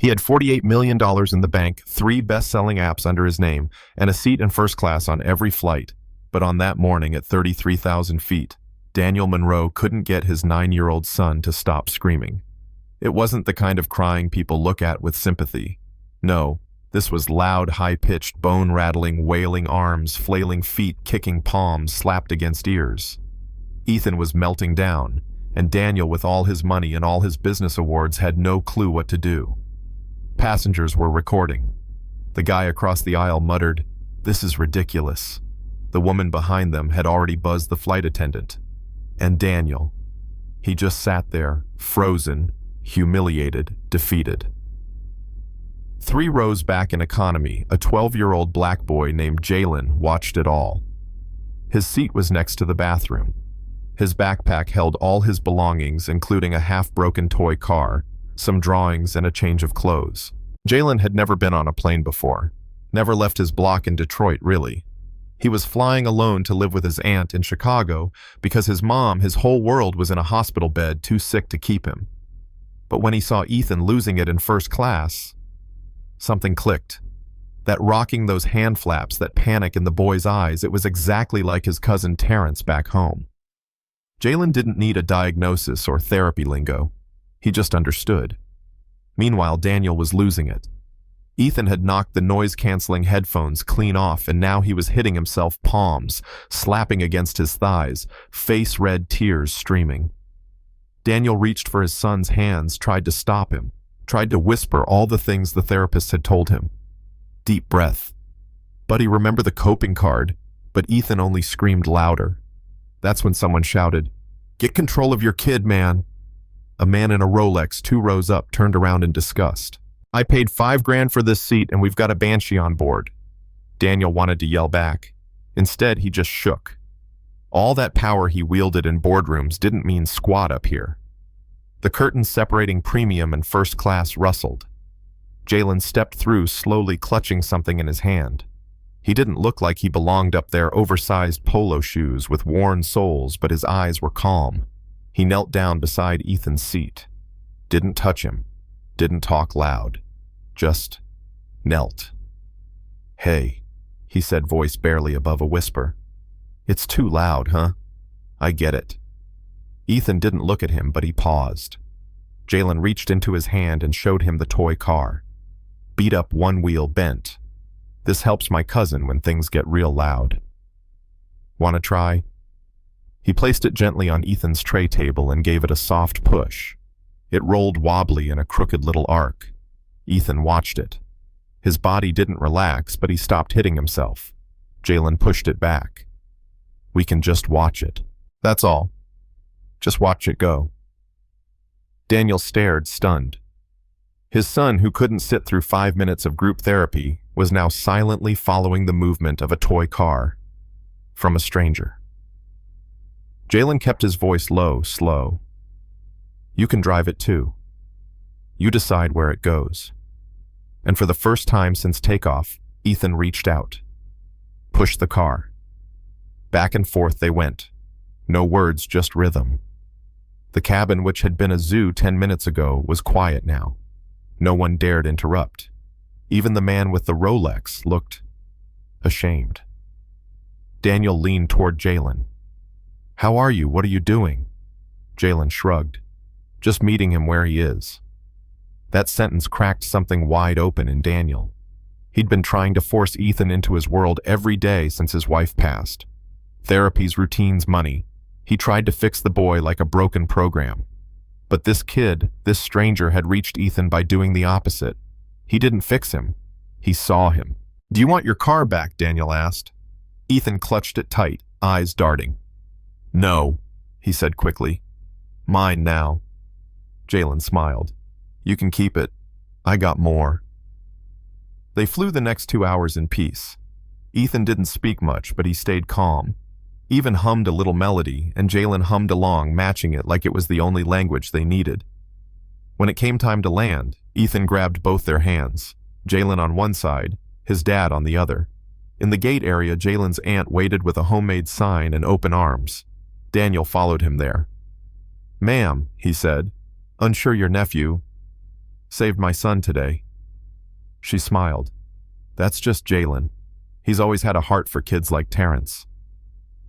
He had $48 million in the bank, 3 best-selling apps under his name, and a seat in first class on every flight. But on that morning at 33,000 feet, Daniel Monroe couldn't get his 9-year-old son to stop screaming. It wasn't the kind of crying people look at with sympathy. No, this was loud, high-pitched, bone-rattling, wailing arms, flailing feet, kicking palms slapped against ears. Ethan was melting down, and Daniel, with all his money and all his business awards, had no clue what to do. Passengers were recording. The guy across the aisle muttered, "This is ridiculous." The woman behind them had already buzzed the flight attendant. And Daniel, he just sat there, frozen, humiliated, defeated. 3 rows back in economy, a 12-year-old black boy named Jalen watched it all. His seat was next to the bathroom. His backpack held all his belongings, including a half-broken toy car, some drawings, and a change of clothes. Jalen had never been on a plane before, never left his block in Detroit, really. He was flying alone to live with his aunt in Chicago because his mom, his whole world, was in a hospital bed, too sick to keep him. But when he saw Ethan losing it in first class, something clicked. That rocking, those hand flaps, that panic in the boy's eyes, it was exactly like his cousin Terrence back home. Jalen didn't need a diagnosis or therapy lingo. He just understood. Meanwhile, Daniel was losing it. Ethan had knocked the noise-canceling headphones clean off, and now he was hitting himself, palms slapping against his thighs, face-red, tears streaming. Daniel reached for his son's hands, tried to stop him, tried to whisper all the things the therapist had told him. Deep breath. "Buddy, remember the coping card?" But Ethan only screamed louder. That's when someone shouted, "Get control of your kid, man." A man in a Rolex 2 rows up turned around in disgust. "I paid $5 grand for this seat and we've got a banshee on board." Daniel wanted to yell back. Instead, he just shook. All that power he wielded in boardrooms didn't mean squat up here. The curtains separating premium and first class rustled. Jalen stepped through, slowly clutching something in his hand. He didn't look like he belonged up there, oversized polo shoes with worn soles, but his eyes were calm. He knelt down beside Ethan's seat. Didn't touch him. Didn't talk loud. Just knelt. "Hey," he said, voice barely above a whisper. "It's too loud, huh? I get it." Ethan didn't look at him, but he paused. Jalen reached into his hand and showed him the toy car. Beat up, one wheel bent. "This helps my cousin when things get real loud. Wanna try?" He placed it gently on Ethan's tray table and gave it a soft push. It rolled wobbly in a crooked little arc. Ethan watched it. His body didn't relax, but he stopped hitting himself. Jalen pushed it back. "We can just watch it. That's all. Just watch it go." Daniel stared, stunned. His son, who couldn't sit through 5 minutes of group therapy, was now silently following the movement of a toy car. From a stranger. Jalen kept his voice low, slow. "You can drive it too. You decide where it goes." And for the first time since takeoff, Ethan reached out. Pushed the car. Back and forth they went. No words, just rhythm. The cabin, which had been a zoo 10 minutes ago, was quiet now. No one dared interrupt. Even the man with the Rolex looked ashamed. Daniel leaned toward Jalen. "How are you? What are you doing?" Jalen shrugged. "Just meeting him where he is." That sentence cracked something wide open in Daniel. He'd been trying to force Ethan into his world every day since his wife passed. Therapies, routines, money. He tried to fix the boy like a broken program. But this kid, this stranger, had reached Ethan by doing the opposite. He didn't fix him. He saw him. "Do you want your car back?" Daniel asked. Ethan clutched it tight, eyes darting. "No," he said quickly. "Mine now." Jalen smiled. "You can keep it. I got more." They flew the next 2 hours in peace. Ethan didn't speak much, but he stayed calm. Even hummed a little melody, and Jalen hummed along, matching it like it was the only language they needed. When it came time to land, Ethan grabbed both their hands, Jalen on one side, his dad on the other. In the gate area, Jalen's aunt waited with a homemade sign and open arms. Daniel followed him there. "Ma'am," he said, "unsure your nephew." Saved my son today. She smiled. That's just Jalen. He's always had a heart for kids like Terrence.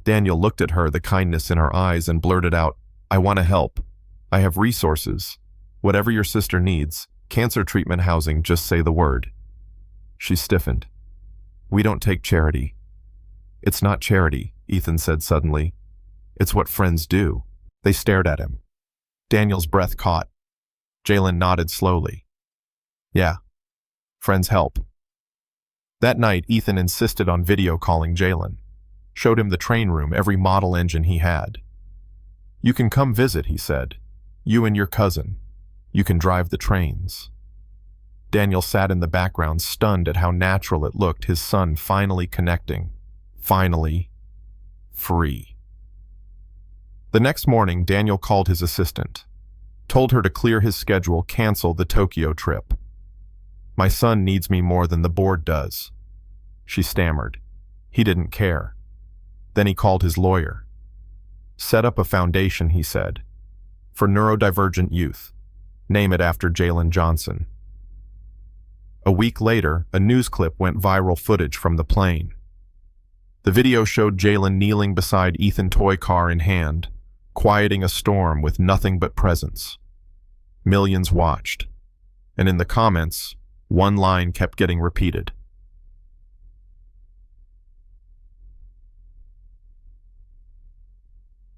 Daniel looked at her, the kindness in her eyes, and blurted out, I want to help. I have resources. Whatever your sister needs, cancer treatment, housing, just say the word. She stiffened. We don't take charity. It's not charity, Ethan said suddenly. It's what friends do. They stared at him. Daniel's breath caught. Jalen nodded slowly. Yeah. Friends help. That night, Ethan insisted on video calling Jalen. Showed him the train room, every model engine he had. You can come visit, he said. You and your cousin. You can drive the trains. Daniel sat in the background, stunned at how natural it looked, his son finally connecting. Finally free. The next morning, Daniel called his assistant. Told her to clear his schedule, cancel the Tokyo trip. My son needs me more than the board does. She stammered. He didn't care. Then he called his lawyer. Set up a foundation, he said, for neurodivergent youth. Name it after Jalen Johnson. A week later, a news clip went viral, footage from the plane. The video showed Jalen kneeling beside Ethan, toy car in hand, quieting a storm with nothing but presence. Millions watched, and in the comments, one line kept getting repeated.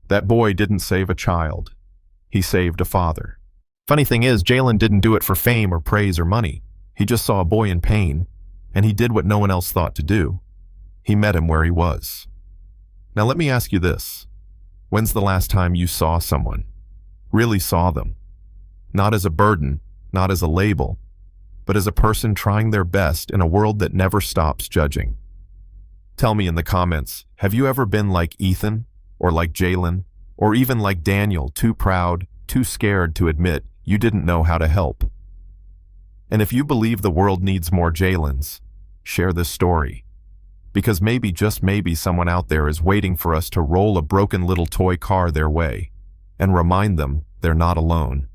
That boy didn't save a child. He saved a father. Funny thing is, Jalen didn't do it for fame or praise or money. He just saw a boy in pain, and he did what no one else thought to do. He met him where he was. Now let me ask you this. When's the last time you saw someone? Really saw them? Not as a burden, not as a label, but as a person trying their best in a world that never stops judging. Tell me in the comments, have you ever been like Ethan, or like Jalen, or even like Daniel, too proud, too scared to admit you didn't know how to help? And if you believe the world needs more Jalens, share this story. Because maybe, just maybe, someone out there is waiting for us to roll a broken little toy car their way and remind them they're not alone.